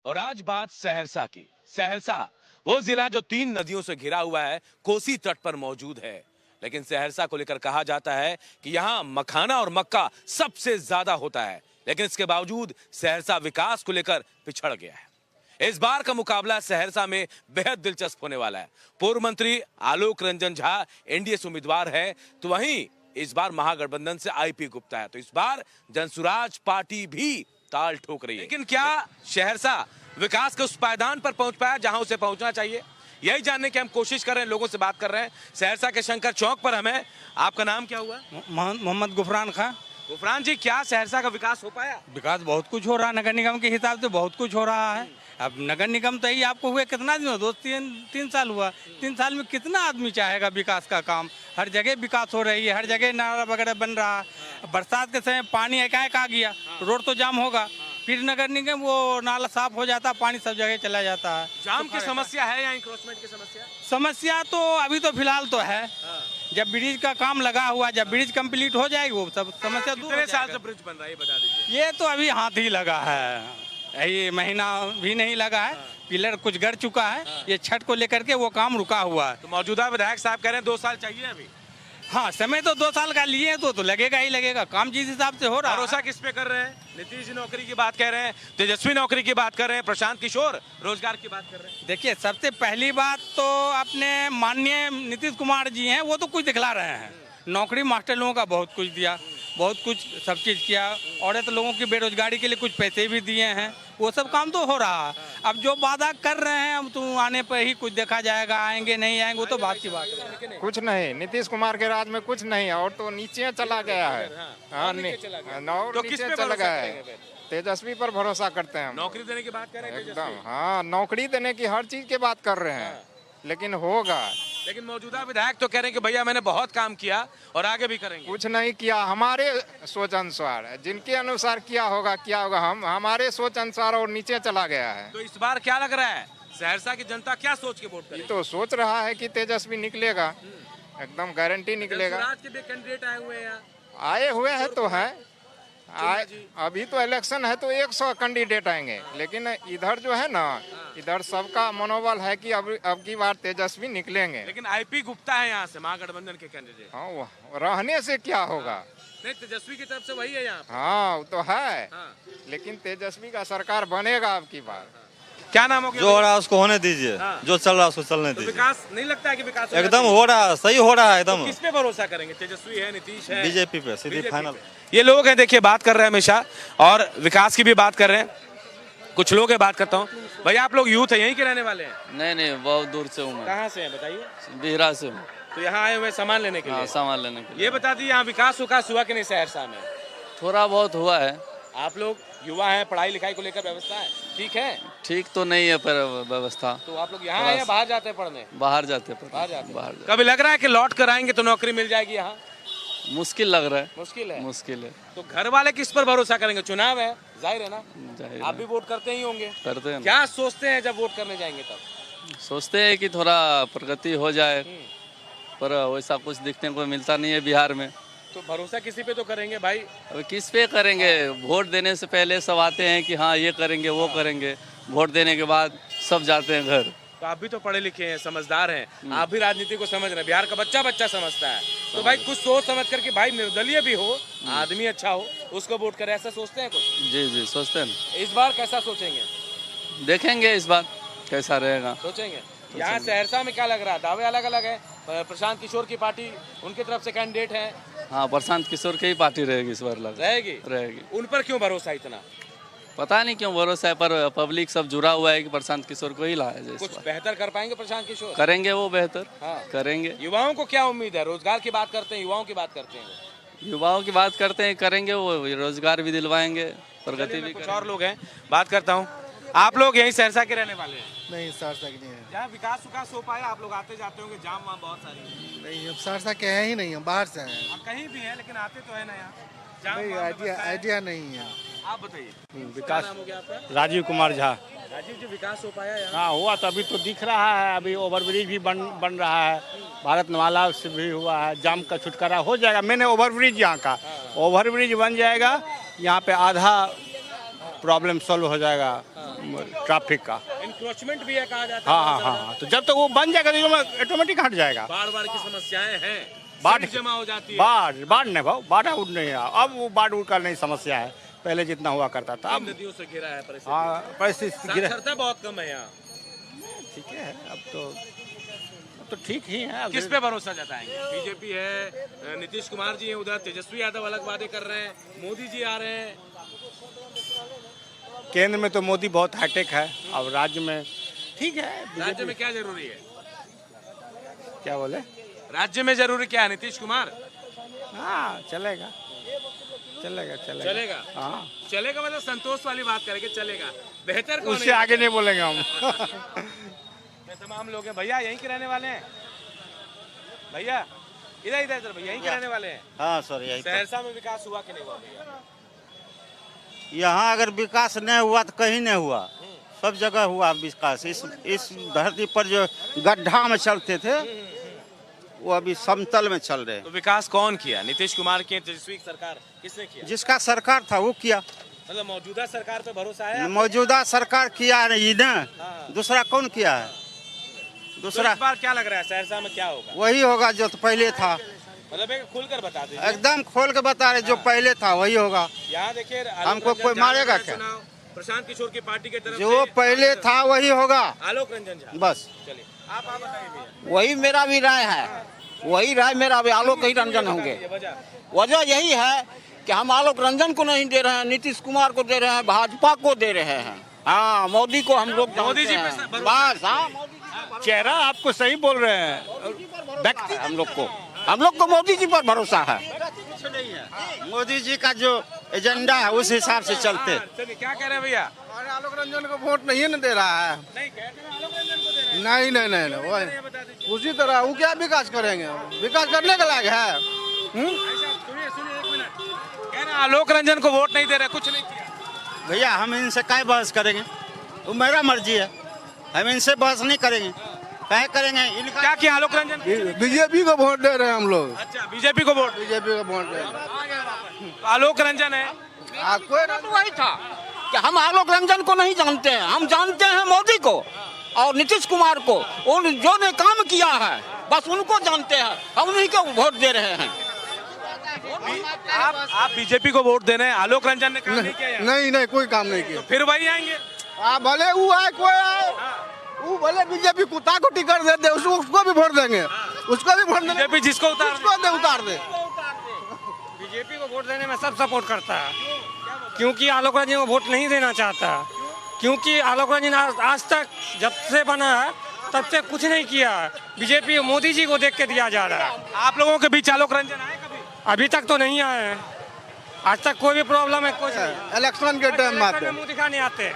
और आज बात सहरसा की। सहरसा वो जिला जो 3 नदियों से घिरा हुआ है, कोसी तट पर मौजूद है। लेकिन सहरसा को लेकर कहा जाता है कि यहाँ मखाना और मक्का सबसे ज्यादा होता है, लेकिन इसके बावजूद सहरसा विकास को लेकर पिछड़ गया है। इस बार का मुकाबला सहरसा में बेहद दिलचस्प होने वाला है। पूर्व मंत्री आलोक रंजन झा एनडीए से उम्मीदवार है, तो वहीं इस बार महागठबंधन से आईपी गुप्ता है। तो इस बार जनसुराज पार्टी भी ताल ठोक रही है। लेकिन क्या सहरसा विकास के उस पायदान पर पहुंच पाया जहां उसे पहुंचना चाहिए? यही जानने की हम कोशिश कर रहे हैं, लोगों से बात कर रहे हैं। सहरसा के शंकर चौक पर हमें, आपका नाम क्या हुआ? मोहम्मद गुफरान खां। गुफरान जी, क्या सहरसा का विकास हो पाया? विकास बहुत कुछ हो रहा है, नगर निगम के हिसाब से बहुत कुछ हो रहा है। अब नगर निगम तो ही आपको हुए कितना दिन हो, 2-3 साल हुआ। 3 साल में कितना आदमी चाहेगा विकास का काम? हर जगह विकास हो रही है, हर जगह नाला वगैरह बन रहा है। बरसात के समय पानी एकाएक आ गया, रोड तो जाम होगा, फिर नगर निगम वो नाला साफ हो जाता, पानी सब जगह चला जाता है। जाम की समस्या है या इंक्रोचमेंट की समस्या? समस्या तो अभी तो फिलहाल तो है। जब ब्रिज का काम लगा हुआ, जब ब्रिज कंप्लीट हो जाएगी वो सब समस्या दूर हो जाएगा। कितने साल से ब्रिज बन रहा है, ये बता दीजिए। ये तो अभी हाथ ही लगा है, ये महीना भी नहीं लगा है। पिलर कुछ गड़ चुका है, ये छठ को लेकर के वो काम रुका हुआ है। तो मौजूदा विधायक साहब कह रहे हैं 2 साल चाहिए अभी। हाँ, समय तो 2 साल का लिए तो लगेगा ही लगेगा। काम जिस हिसाब से हो रहा है। भरोसा किस पे कर रहे हैं? नीतीश जी नौकरी की बात कह रहे हैं, तेजस्वी नौकरी की बात कर रहे हैं, प्रशांत किशोर रोजगार की बात कर रहे हैं। देखिए, सबसे पहली बात तो अपने माननीय नीतीश कुमार जी हैं, वो तो कुछ दिखला रहे हैं। नौकरी मास्टर लोगों का बहुत कुछ दिया, बहुत कुछ सब चीज़ किया। औरत लोगों की बेरोजगारी के लिए कुछ पैसे भी दिए हैं, वो सब काम तो हो रहा है। अब जो वादा कर रहे हैं हम तो आने पर ही कुछ देखा जाएगा, आएंगे नहीं आएंगे वो तो बात की बात है। कुछ नहीं, नीतीश कुमार के राज में कुछ नहीं है, और तो नीचे चला गया है। हाँ, तो नीचे किस पे चला भरोसा गया करेंगे है। फिर? तेजस्वी पर भरोसा करते हैं हम। नौकरी देने की बात कर रहे हैं एकदम, तेजस्वी। हाँ, नौकरी देने की हर चीज की बात कर रहे हैं, लेकिन होगा। लेकिन मौजूदा विधायक तो कह रहे हैं कि भैया मैंने बहुत काम किया और आगे भी करेंगे। कुछ नहीं किया, हमारे सोच अनुसार, जिनके अनुसार किया होगा हम हमारे सोच अनुसार और नीचे चला गया है। तो इस बार क्या लग रहा है, सहरसा की जनता क्या सोच के वोट ये करेगी? तो सोच रहा है कि तेजस्वी निकलेगा, एकदम गारंटी निकलेगा। जनसुराज के भी कैंडिडेट आए हुए हैं यहाँ। आए हुए हैं तो है, अभी तो इलेक्शन है तो 100 कैंडिडेट आएंगे, लेकिन इधर जो है ना, इधर सबका मनोबल है कि अब की बार तेजस्वी निकलेंगे। लेकिन आईपी गुप्ता है यहाँ से, महागठबंधन के कैंडिडेट। हाँ, वो रहने से क्या होगा? नहीं, तेजस्वी की तरफ से वही है यहाँ। हाँ, वो तो है, हाँ। लेकिन तेजस्वी का सरकार बनेगा अब की बार। क्या नाम हो गया? जो हो रहा है उसको होने दीजिए। हाँ। जो चल रहा है उसको चलने तो दीजिए। विकास नहीं लगता है कि विकास एकदम हो रहा है, सही हो रहा है एकदम। तो किस पे भरोसा करेंगे? तेजस्वी है, नीतीश है, बीजेपी पे सीधी BJP फाइनल। पे। ये लोग हैं, देखिए बात कर रहे हैं हमेशा, और विकास की भी बात कर रहे हैं। कुछ लोग हैं, बात करता हूँ। भैया आप लोग यूथ है, यहीं के रहने वाले हैं? नहीं नहीं, बहुत दूर से हूँ मैं। कहाँ से हैं बताइए? बिहरा से हूँ। तो यहाँ आए हुए सामान लेने के हाँ, लिए? सामान लेने के लिए। ये बता दीजिए, यहाँ विकास हुआ कि नहीं सहरसा में? थोड़ा बहुत हुआ है। आप लोग युवा हैं, पढ़ाई लिखाई को लेकर व्यवस्था है ठीक है? ठीक तो नहीं है पर व्यवस्था। तो आप लोग यहाँ आए या बाहर जाते हैं पढ़ने? बाहर जाते पर बाहर जाते हैं। बाहर कभी लग रहा है कि लौट कर आएंगे तो नौकरी मिल जाएगी यहाँ? मुश्किल लग रहा है। मुश्किल है। मुश्किल है। तो घर वाले किस पर भरोसा करेंगे? चुनाव है, जाहिर है ना, जाहिर आप है। भी वोट करते ही होंगे। करते हैं ना। क्या सोचते हैं जब वोट करने जाएंगे तब? सोचते हैं कि थोड़ा प्रगति हो जाए, पर वैसा कुछ दिखने को मिलता नहीं है बिहार में। तो भरोसा किसी पे तो करेंगे भाई। अब किस पे करेंगे? वोट देने से पहले सब आते हैं कि हाँ ये करेंगे वो करेंगे, वोट देने के बाद सब जाते हैं घर। तो आप भी तो पढ़े लिखे हैं, समझदार हैं, आप भी राजनीति को समझ रहे हैं, बिहार का बच्चा समझता है। तो भाई कुछ सोच समझ करके, भाई निर्दलीय भी हो, आदमी अच्छा हो, उसको वोट करे, ऐसा सोचते हैं कुछ? जी जी, सोचते हैं। इस बार कैसा सोचेंगे? देखेंगे इस बार कैसा रहेगा। सोचेंगे। यहाँ सहरसा में क्या लग रहा है? दावे अलग अलग है। प्रशांत किशोर की पार्टी, उनकी तरफ से कैंडिडेट है। हाँ, प्रशांत किशोर की ही पार्टी रहेगी इस बार। लग रहेगी। उन पर क्यों भरोसा इतना? पता नहीं क्यों भरोसा है, पर पब्लिक सब जुड़ा हुआ है कि प्रशांत किशोर को ही लाया जाए। कुछ बेहतर कर पाएंगे प्रशांत किशोर? करेंगे वो बेहतर। हाँ। करेंगे। युवाओं को क्या उम्मीद है? रोजगार की बात करते हैं, युवाओं की बात करते हैं। युवाओं की बात करते हैं, करेंगे वो, रोजगार भी दिलवाएंगे, प्रगति भी। कुछ और लोग हैं, बात करता हूँ। आप लोग यही सहरसा के रहने वाले हैं? नहीं, सहरसा की नहीं है। जहाँ विकास हो पाया, आप लोग आते जाते होंगे, जाम वहाँ बहुत सारी। नहीं, अब सहरसा के है ही नहीं, हम बाहर से हैं। आप कहीं भी हैं लेकिन आते तो है ना यहाँ? जाम नहीं, वहाँ व्यवस्था है? आइडिया नहीं है। आप बताइए। विकास। क्या नाम हो गया आपका? राजीव कुमार झा। राजीव जी, विकास हो पाया यहाँ? हाँ, हुआ तो अभी तो दिख रहा है, अभी ओवरब्रिज भी बन रहा है, भारतमाला से भी हुआ है, जाम का छुटकारा हो जाएगा। मैंने ओवरब्रिज यहाँ का, ओवरब्रिज बन जाएगा, यहाँ पे आधा प्रॉब्लम सॉल्व हो जाएगा। ट्रैफिक का। इंक्रोचमेंट भी है कहा जाता है। हाँ हाँ हाँ हाँ, तो जब तक वो बन जाएगा तो ऑटोमेटिक हट जाएगा। बाढ़ की समस्याएं हैं, बाढ़ सिल्ट जमा हो जाती है। बाढ़ नहीं भाव, बाढ़ उड़ नहीं है अब, वो बाढ़ उड़ का नहीं समस्या है, पहले जितना हुआ करता था। तीन नदियों से घिरा है परिस्थिति। हाँ परिस्थिति गिरा, साक्षरता बहुत कम है यहाँ। ठीक है अब तो ठीक ही है। अब किस पे भरोसा जताएंगे? बीजेपी है, नीतीश कुमार जी हैं, उधर तेजस्वी यादव अलग वादे कर रहे हैं, मोदी जी आ रहे हैं। केंद्र में तो मोदी बहुत हाईटेक है, अब राज्य में ठीक है। राज्य में क्या जरूरी है? क्या बोले? राज्य में जरूरी क्या है? नीतीश कुमार हाँ चलेगा चलेगा चलेगा चलेगा। हाँ चलेगा मतलब संतोष वाली बात करेंगे, चलेगा। बेहतर कौन उससे है? आगे नहीं बोलेंगे हम। तमाम लोग हैं भैया, यहीं के रहने वाले हैं भैया? इधर इधर इधर भैया, यहीं के रहने वाले हैं। हाँ सर यही तो। सहरसा में विकास हुआ कि नहीं हुआ भैया? यहाँ अगर विकास नहीं हुआ तो कहीं नहीं हुआ, सब जगह हुआ विकास। इस धरती पर जो गड्ढा में चलते थे वो अभी समतल में चल रहे हैं। तो विकास कौन किया? नीतीश कुमार की, तेजस्वी की सरकार किसने किया? जिसका सरकार था वो किया। मतलब मौजूदा सरकार पे भरोसा है आपको? मौजूदा सरकार किया नहीं ना, हाँ। दूसरा कौन किया है? तो दूसरा इस बार क्या लग रहा है सहरसा में क्या होगा? वही होगा जो तो पहले था। मतलब एक खुलकर बता दीजिए। एकदम खोल के बता रहे, जो पहले था वही होगा। यहाँ देखिए, हमको कोई मारेगा क्या? प्रशांत किशोर की पार्टी की तरफ जो से पहले था वही होगा, आलोक रंजन झा। बस। चलिए आप बताइए भैया। वही मेरा भी राय है, वही राय मेरा भी, आलोक ही रंजन होंगे। ये वजह वजह यही है कि हम आलोक रंजन को नहीं दे रहे हैं, नीतीश कुमार को दे रहे हैं, भाजपा को दे रहे हैं। हाँ मोदी को हम लोग मोदी जी जानते पे हैं। भरोसा बस हाँ मोदी जी पर चेहरा आपको सही बोल रहे हैं। व्यक्ति हम लोग को मोदी जी पर भरोसा है। मोदी जी का जो एजेंडा है उस हिसाब से चलते। चलिए क्या कह रहे हैं भैया? आलोक रंजन को वोट नहीं न दे रहा है। नहीं कहते हैं आलोक रंजन को दे रहे हैं। नहीं नहीं नहीं नहीं, वही ये बता दीजिए उसी तरह वो क्या विकास करेंगे? विकास करने के लायक है। भाई साहब, सुनिए सुनिए एक मिनट। कह रहे हैं आलोक रंजन को वोट नहीं दे रहे, कुछ नहीं किया। भैया हम इनसे क्या बहस करेंगे? वो मेरा मर्जी है, हम इनसे बहस नहीं करेंगे। क्या करेंगे? इनका क्या किया आलोक रंजन? बीजेपी को वोट दे रहे हैं हम लोग, अच्छा बीजेपी को वोट। बीजेपी को वोट दे रहे हैं। तो आलोक रंजन है। कोई तो वही था कि हम आलोक रंजन को नहीं जानते हैं, हम जानते हैं मोदी को और नीतीश कुमार को। उन जो ने काम किया है बस उनको जानते हैं, हम उन्हीं को वोट दे रहे हैं। आप बीजेपी को वोट दे रहे हैं, आलोक रंजन ने काम नहीं किया यहाँ? नहीं नहीं, कोई काम नहीं किया। फिर वही आएंगे। भले वो आए कोई आए, वो भले बीजेपी कुत्ता को टिकट दे दे, उसको भी वोट देंगे, उसको भी वोट देंगे। बीजेपी जिसको उतार उसको दे उतार दे। बीजेपी को वोट देने में सब सपोर्ट करता है, क्योंकि आलोक रंजन को वोट नहीं देना चाहता, क्योंकि आलोक रंजन आज तक जब से बना है तब से कुछ नहीं किया है। बीजेपी मोदी जी को देख के दिया जा रहा है। आप लोगों के बीच आलोक रंजन आए कभी? अभी तक तो नहीं आए हैं, आज तक कोई भी प्रॉब्लम है कुछ नहीं। इलेक्शन के टाइम में आते इलेक्शन में हैं। मुंह दिखाने आते हैं,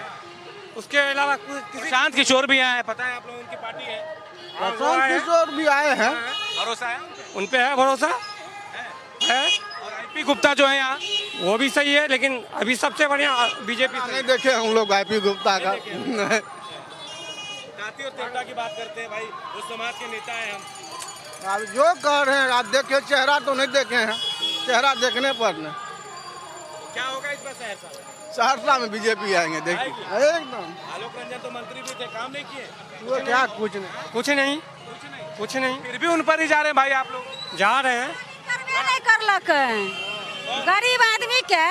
उसके अलावा किसी प्रशांत किशोर भी आए हैं, पता है आप लोगों की पार्टी है। प्रशांत किशोर भी आए हैं। भरोसा है उन पे है भरोसा है। और आईपी गुप्ता जो है यहाँ, वो भी सही है, लेकिन अभी सबसे बढ़िया बीजेपी नहीं देखे हम लोग आईपी गुप्ता का। जाति और देवता की बात करते हैं भाई, उस समाज के नेता हैं हम। अब जो कर रहे हैं आप देखे, चेहरा तो नहीं देखे हैं, चेहरा देखने पर न क्या होगा इस बार सहरसा में? सहरसा में बीजेपी आएंगे, देखिए एकदम। आलोक रंजन तो मंत्री भी थे, काम नहीं किए। वो क्या कुछ नहीं। कुछ नहीं फिर भी उन पर ही जा रहे हैं भाई आप लोग। जा रहे हैं। करबे नहीं करलक गरीब आदमी के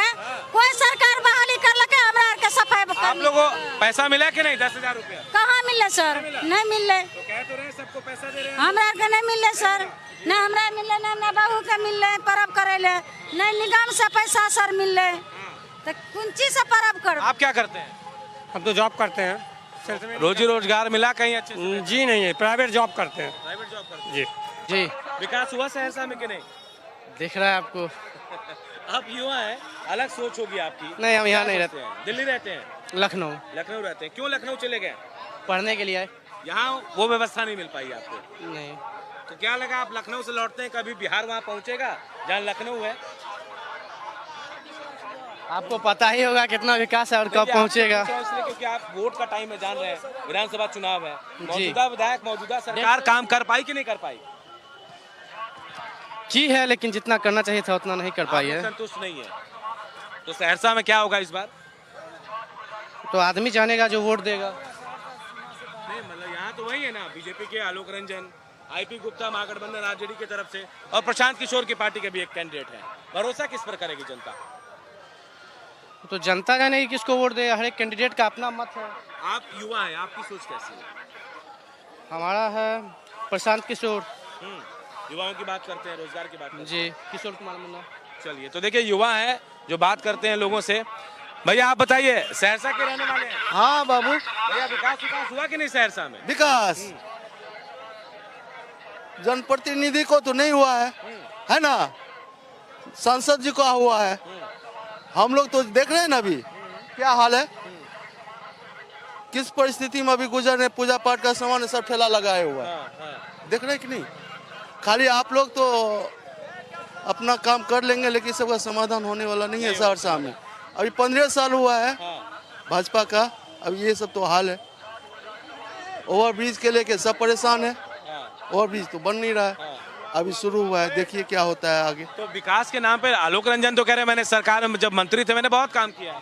कोई सरकार बहाली करलक हमरा आर के सफाई आप लोगों को पैसा मिला कि नहीं? 10,000 रुपया कहाँ मिले सर? नहीं मिले, तो कह तो रहे हैं सबको पैसा दे रहे हैं। हमरा आर के नहीं मिले सर, न हमरा मिले न हमरा बहू के मिले परब करे ले, नहीं निगम से पैसा सर मिले, तो कौन चीज से परब कर? आप क्या करते हैं? हम तो जॉब करते हैं, सेल्स में। रोजी रोजगार मिला कहीं अच्छे से? जी नहीं है, प्राइवेट जॉब करते हैं। प्राइवेट जॉब करते हैं। जी जी विकास हुआ सहरसा में कि नहीं? दिख रहा है आपको? आप युवा हैं, अलग सोच होगी आपकी। नहीं, हम यहाँ क्या नहीं सोचते हैं? दिल्ली रहते हैं? लखनऊ लखनऊ रहते हैं। क्यों लखनऊ चले गए? पढ़ने के लिए आए। यहाँ वो व्यवस्था नहीं मिल पाई आपको? नहीं, तो क्या लगा आप लखनऊ से लौटते हैं, कभी बिहार वहाँ पहुँचेगा जहाँ लखनऊ है? आपको पता ही होगा कितना विकास है और कब पहुँचेगा। इसलिए क्योंकि आप वोट का टाइम है, जान रहे हैं, विधानसभा चुनाव है। मौजूदा विधायक, मौजूदा सरकार काम कर पाई कि नहीं कर पाई? की है, लेकिन जितना करना चाहिए था उतना नहीं कर पाई आप है। संतुष्ट नहीं है। तो सहरसा में क्या होगा इस बार? तो आदमी जानेगा जो वोट देगा। नहीं मतलब यहाँ तो वही है ना, बीजेपी के आलोक रंजन, आईपी गुप्ता महागठबंधन आरजेडी की तरफ से, और प्रशांत किशोर की पार्टी के भी एक कैंडिडेट है। भरोसा किस पर करेगी जनता? तो जनता जानेगी किसको वोट देगा, हर एक कैंडिडेट का अपना मत है। आप युवा हैं, आपकी सोच कैसी है? हमारा है प्रशांत किशोर युवाओं की बात करते हैं, रोजगार की बात करते हैं। जी, किशोर कुमार मुन्ना। चलिए, तो देखिए युवा है जो बात करते हैं लोगों से। भैया आप बताइए, सहरसा के रहने वाले हैं? हाँ बाबू, भैया विकास हुआ कि नहीं सहरसा में? विकास जनप्रतिनिधि को तो नहीं हुआ है ना, सांसद जी को हुआ है। हम लोग तो देख रहे हैं ना अभी क्या हाल है, किस परिस्थिति में अभी गुजर रहे। पूजा पाठ का सामान सब ठेला लगाए हुआ है, देख रहे हैं कि नहीं। खाली आप लोग तो अपना काम कर लेंगे, लेकिन सबका समाधान होने वाला नहीं है सहरसा में। अभी 15 साल हुआ है भाजपा का, अब ये सब तो हाल है। ओवरब्रिज के लेके सब परेशान है, ओवरब्रिज तो बन नहीं रहा है, अभी शुरू हुआ है, देखिए क्या होता है आगे। तो विकास के नाम पे आलोक रंजन तो कह रहे हैं मैंने सरकार में जब मंत्री थे मैंने बहुत काम किया है।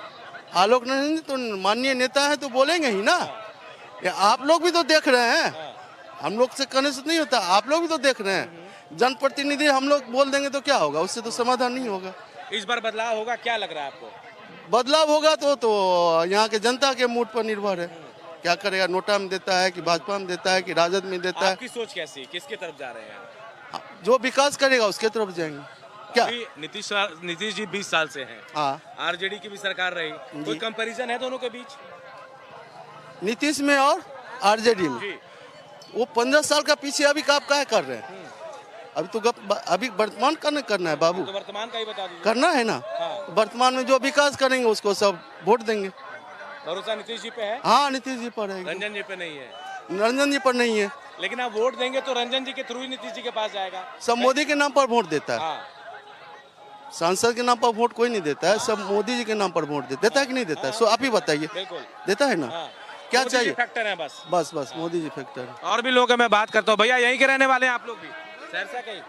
आलोक रंजन तो माननीय नेता है तो बोलेंगे ही ना। ये आप लोग भी तो देख रहे हैं, हम लोग से कहने से नहीं होता, आप लोग भी तो देख रहे हैं। जनप्रतिनिधि हम लोग बोल देंगे तो क्या होगा, उससे तो समाधान नहीं होगा। इस बार बदलाव होगा, क्या लग रहा है आपको? बदलाव होगा तो यहाँ के जनता के मूड पर निर्भर है, क्या करेगा। नोटा में देता है कि भाजपा में देता है कि राजद में देता है। आपकी सोच कैसी, किसके तरफ जा रहे हैं? जो विकास करेगा उसके तरफ जाएंगे। क्या नीतीश जी 20 साल से हैं, हाँ, आरजेडी की भी सरकार रही, कोई कंपैरिजन है दोनों के बीच? नीतीश में और आरजेडी में जी। वो 15 साल का पीछे अभी का आप क्या कर रहे हैं? अभी तो अभी वर्तमान का करना है बाबू, तो वर्तमान का ही बता दीजिए। करना है ना। वर्तमान में जो विकास करेंगे उसको सब वोट देंगे। भरोसा नीतीश जी पे है? हाँ, नीतीश जी पर है, रंजन जी पे नहीं है। रंजन जी पर नहीं है। लेकिन आप वोट देंगे तो रंजन जी के थ्रू ही नीतीश जी के पास जाएगा। सब मोदी के नाम पर वोट देता है, सांसद के नाम पर वोट कोई नहीं देता है, सब मोदी जी के नाम पर वोट देता है कि नहीं देता है? सो आप ही बताइए। बिल्कुल देता है ना। क्या चाहिए? फैक्टर है बस बस मोदी जी फैक्टर है। और भी लोग हैं, मैं बात करता हूँ। भैया यहीं के रहने वाले हैं आप लोग भी? सहरसा के ही?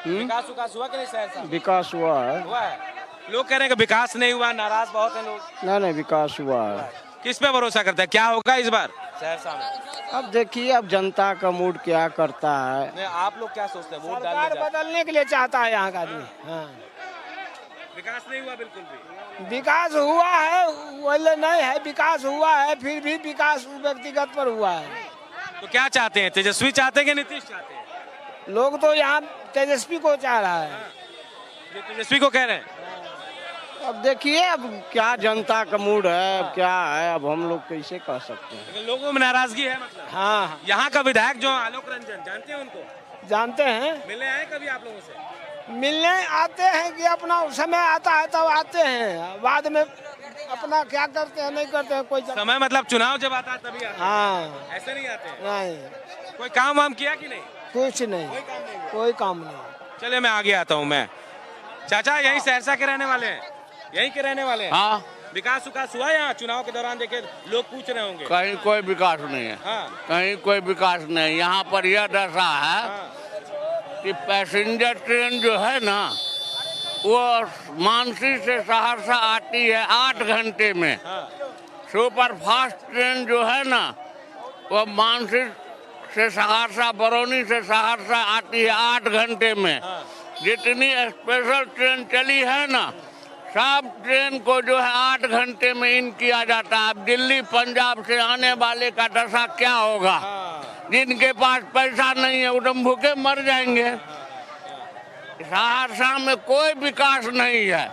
विकास हुआ कि नहीं सहरसा? विकास हुआ है। हुआ है। लोग कह रहे हैं कि विकास नहीं हुआ, नाराज बहुत हैं लोग। नहीं, विकास हुआ है। किस पे भरोसा करते हैं, क्या होगा इस बार सहरसा में? अब देखिए, अब जनता का मूड क्या करता है। नहीं, आप लोग क्या सोचते हैं? वोट सरकार बदलने के लिए चाहता है यहाँ का आदमी। हाँ, विकास नहीं हुआ बिल्कुल भी। विकास हुआ है, बोले नहीं है, विकास हुआ है, फिर भी विकास व्यक्तिगत पर हुआ है। तो क्या चाहते हैं, तेजस्वी चाहते हैं कि नीतीश चाहते हैं? लोग तो यहाँ तेजस्वी को चाह रहा है। ये तेजस्वी को कह रहे हैं। अब देखिए, अब क्या जनता का मूड है, अब क्या है, अब हम लोग कैसे कह सकते हैं। लेकिन लोगों में नाराजगी है मतलब। हाँ, यहाँ का विधायक जो आलोक रंजन, जानते हैं उनको? जानते हैं। मिलने आए कभी आप लोगों से? मिलने आते हैं कि अपना समय आता है तब आते हैं, बाद में अपना क्या करते हैं नहीं करते हैं कोई समय मतलब चुनाव जब आता है तभी आते हैं। हाँ, ऐसे नहीं आते हैं। नहीं, कोई काम वाम किया कि नहीं? कुछ नहीं, कोई काम नहीं। चलिए मैं आगे आता हूँ। मैं चाचा यही सहरसा के रहने वाले हैं, यहीं के रहने वाले हैं? हाँ, विकास हुआ यहाँ चुनाव के दौरान? देखे लोग पूछ रहे होंगे। कहीं कोई विकास नहीं है। हाँ। कहीं कोई विकास नहीं। यहाँ पर यह दशा है कि पैसेंजर ट्रेन जो है ना, वो मानसी से सहरसा आती है 8 घंटे में। सुपर फास्ट ट्रेन जो है ना, वो मानसी से सहरसा, बरौनी से सहरसा आती है 8 घंटे में। जितनी स्पेशल ट्रेन चली है ना, सब ट्रेन को जो है 8 घंटे में इन किया जाता है। अब दिल्ली पंजाब से आने वाले का दशा क्या होगा? जिनके पास पैसा नहीं है वो तो भूखे मर जाएंगे। सहरसा में कोई विकास नहीं है।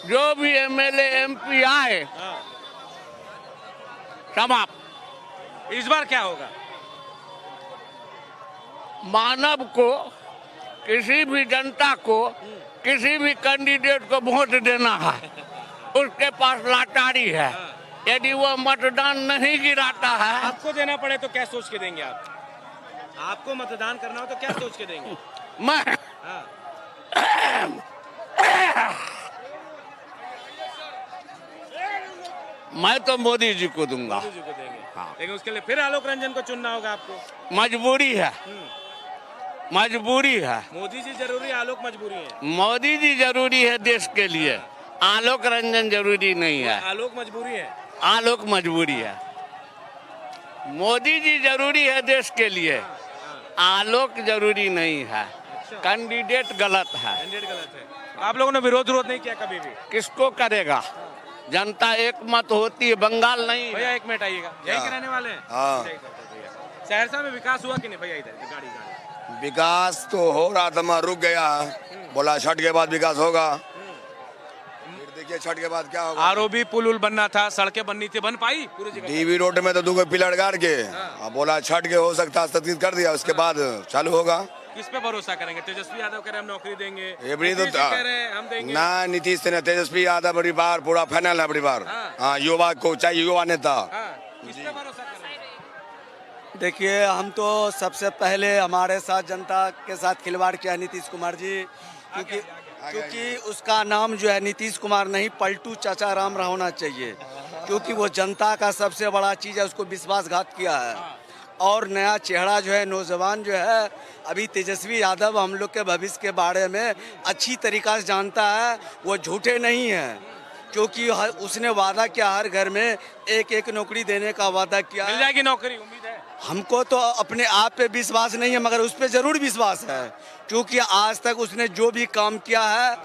जो भी एमएलए एमपी आए, समाप्त। इस बार क्या होगा? मानव को, किसी भी जनता को, किसी भी कैंडिडेट को वोट देना है, उसके पास लाचारी है। यदि वो मतदान नहीं गिराता है, आपको देना पड़े तो क्या सोच के देंगे आप? आपको मतदान करना हो तो क्या सोच के देंगे? मैं तो मोदी जी को दूंगा। मोदी जी को देंगे। हाँ। लेकिन उसके लिए फिर आलोक रंजन को चुनना होगा आपको। मजबूरी है, मजबूरी है। मोदी जी जरूरी, आलोक मजबूरी है। मोदी जी जरूरी है देश के लिए, आलोक रंजन जरूरी नहीं है। आलोक मजबूरी है। आलोक मजबूरी है। मोदी जी जरूरी है देश के लिए, आलोक जरूरी नहीं है। कैंडिडेट गलत है। कैंडिडेट गलत है। आप लोगों ने विरोध नहीं किया कभी भी? किसको करेगा? जनता एक मत होती है, बंगाल नहीं। भैया एक मिनट आइएगा, यही के रहने वाले हैं? हाँ। सहरसा में विकास हुआ कि नहीं भैया? इधर गाड़ी विकास तो हो रहा था, मैं रुक गया। बोला छठ के बाद विकास होगा, फिर देखिए छठ के बाद क्या होगा। आरओबी पुल बनना था, सड़कें बननी थी, बन पाई पूरी जगह? डीवी रोड में तो 2 पिलर गाड़ के बोला छठ के हो सकता है, कर दिया, उसके बाद चालू होगा। किस पे भरोसा करेंगे? तेजस्वी यादव कह रहे हम नौकरी देंगे, एवरी तो नीतीश जी कह रहे हैं हम देंगे। ना नीतीश से तेजस्वी यादव बड़ी बार पूरा फाइनल है, बड़ी बार। हाँ, युवा को चाहिए, युवा नेता। किस पे भरोसा करेंगे? देखिए, हम तो सबसे पहले हमारे साथ जनता के साथ खिलवाड़ किया नीतीश कुमार जी, क्योंकि उसका नाम जो है नीतीश कुमार नहीं, पलटू चाचा राम होना चाहिए, क्योंकि वो जनता का सबसे बड़ा चीज़ है, उसको विश्वासघात किया है। और नया चेहरा जो है, नौजवान जो है, अभी तेजस्वी यादव हम लोग के भविष्य के बारे में अच्छी तरीक़ा से जानता है, वो झूठे नहीं हैं, क्योंकि उसने वादा किया हर घर में एक नौकरी देने का वादा किया। मिल जाएगी नौकरी, उम्मीद है? हमको तो अपने आप पे विश्वास नहीं है, मगर उस पे ज़रूर विश्वास है, क्योंकि आज तक उसने जो भी काम किया है,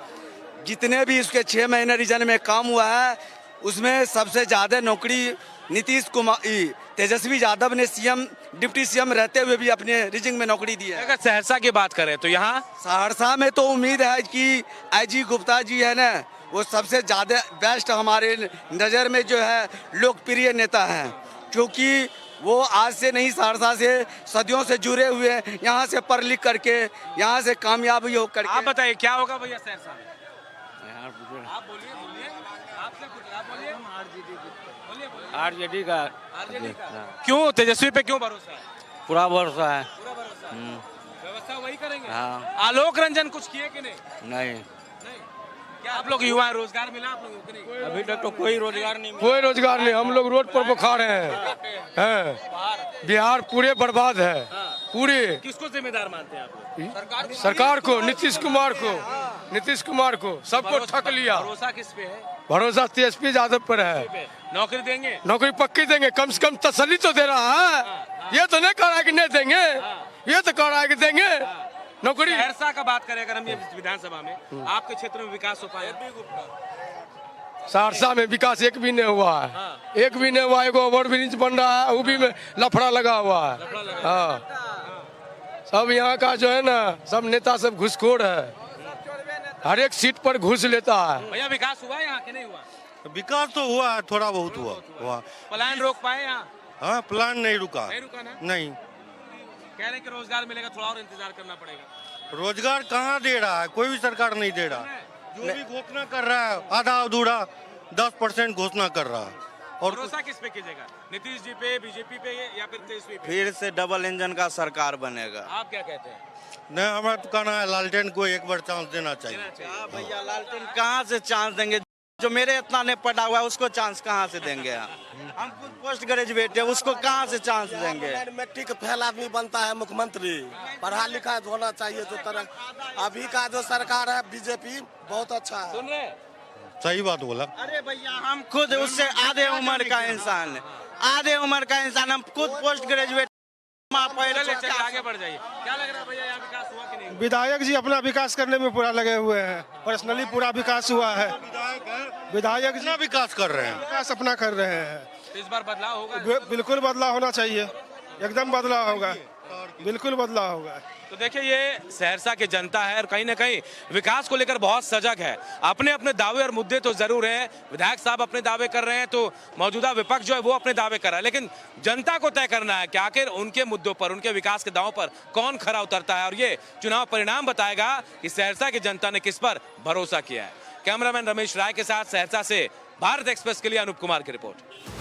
जितने भी उसके 6 महीने रीजन में काम हुआ है, उसमें सबसे ज़्यादा नौकरी नीतीश कुमार तेजस्वी यादव ने सीएम डिप्टी सीएम रहते हुए भी अपने रीजन में नौकरी दी है। अगर सहरसा की बात करें तो यहाँ सहरसा में तो उम्मीद है कि IG गुप्ता जी है ना, वो सबसे ज़्यादा बेस्ट हमारे नज़र में जो है लोकप्रिय नेता हैं, क्योंकि वो आज से नहीं, सहरसा से सदियों से जुड़े हुए हैं, यहाँ से पढ़ लिख करके, यहाँ से कामयाबी हो करके। आप बताइए क्या होगा भैया सहरसा में? आप बोलिए, आपसे कुछ आप बोलिए। आरजेडी का। आरजेडी का क्यों? तेजस्वी पे क्यों भरोसा है? पूरा भरोसा है। पूरा भरोसा है। व्यवस्था वही करेंगे? हाँ। आलोक रंजन कुछ किए कि नहीं? नहीं, क्या आप लोग युवा हैं, रोजगार मिला आप लोगों को नहीं? अभी तक तो कोई रोजगार नहीं। कोई रोजगार नहीं, हम लोग रोड पर बुखार हैं। बिहार पूरे बर्बाद है, पूरे। किसको जिम्मेदार मानते हैं आप लोग? सरकार को, नीतीश कुमार को सबको ठग लिया। भरोसा किस पे है? भरोसा तेजस्वी यादव पर है। नौकरी देंगे? नौकरी पक्की देंगे, कम से कम तसल्ली तो दे रहा है। ये तो नहीं कह रहा है कि नहीं देंगे, ये तो कह रहा है कि देंगे नौकरी। सहरसा का बात करें अगर हम ये विधानसभा में, आपके क्षेत्र में विकास हो पाया? सहरसा में विकास एक भी नहीं हुआ है, एक भी नहीं हुआ। एगो ओवरब्रिज बन रहा है, वो भी में लफड़ा लगा हुआ है। हाँ, सब यहाँ का जो है ना, सब नेता सब घुसखोर है, हर एक सीट पर घुस लेता है। भैया विकास हुआ यहाँ कि नहीं हुआ? विकास तो हुआ है, थोड़ा बहुत हुआ। प्लान रोक पाए यहाँ? हाँ, प्लान नहीं रुका। नहीं रुका ना? नहीं, कह रहे हैं कि रोजगार मिलेगा, थोड़ा और इंतजार करना पड़ेगा। रोजगार कहाँ दे रहा है, कोई भी सरकार नहीं दे रहा। जो भी घोषणा कर रहा है आधा अधूरा 10% घोषणा कर रहा है। और भरोसा किस पे कीजिएगा? नीतीश जी पे, बीजेपी पे या फिर तेजस्वी पे? फिर से डबल इंजन का सरकार बनेगा। आप क्या कहते हैं? नहीं, हमारा तो कहना है लालटेन को एक बार चांस देना चाहिए। भैया लालटेन कहाँ से चांस देंगे? जो मेरे इतना नहीं पढ़ा हुआ है उसको चांस कहाँ से देंगे? हम खुद पोस्ट ग्रेजुएट है, उसको कहाँ से चांस देंगे? मैट्रिक फेल आदमी बनता है मुख्यमंत्री, पढ़ा लिखा होना चाहिए। तो तरह अभी का जो सरकार है बीजेपी बहुत अच्छा है। सुन रहे? सही बात बोला। अरे भैया, हम खुद उससे आधे उम्र का इंसान, हम खुद पोस्ट ग्रेजुएट। चलिए आगे बढ़ जाइए। क्या लग रहा है भैया, यहाँ विकास हुआ कि नहीं? विधायक जी अपना विकास करने में पूरा लगे हुए हैं, पर्सनली पूरा विकास हुआ है। विधायक जी विकास कर रहे हैं, विकास अपना कर रहे हैं। इस बार बदलाव होगा? बिल्कुल बदलाव होना चाहिए, एकदम बदलाव होगा, बिल्कुल बदलाव होगा। तो देखिए ये सहरसा की जनता है और कहीं ना कहीं विकास को लेकर बहुत सजग है। अपने अपने दावे और मुद्दे तो जरूर हैं, विधायक साहब अपने दावे कर रहे हैं, तो मौजूदा विपक्ष जो है वो अपने दावे कर रहा है, लेकिन जनता को तय करना है कि आखिर उनके मुद्दों पर, उनके विकास के दावों पर कौन खरा उतरता है। और ये चुनाव परिणाम बताएगा कि सहरसा की जनता ने किस पर भरोसा किया है। कैमरामैन रमेश राय के साथ सहरसा से भारत एक्सप्रेस के लिए अनूप कुमार की रिपोर्ट।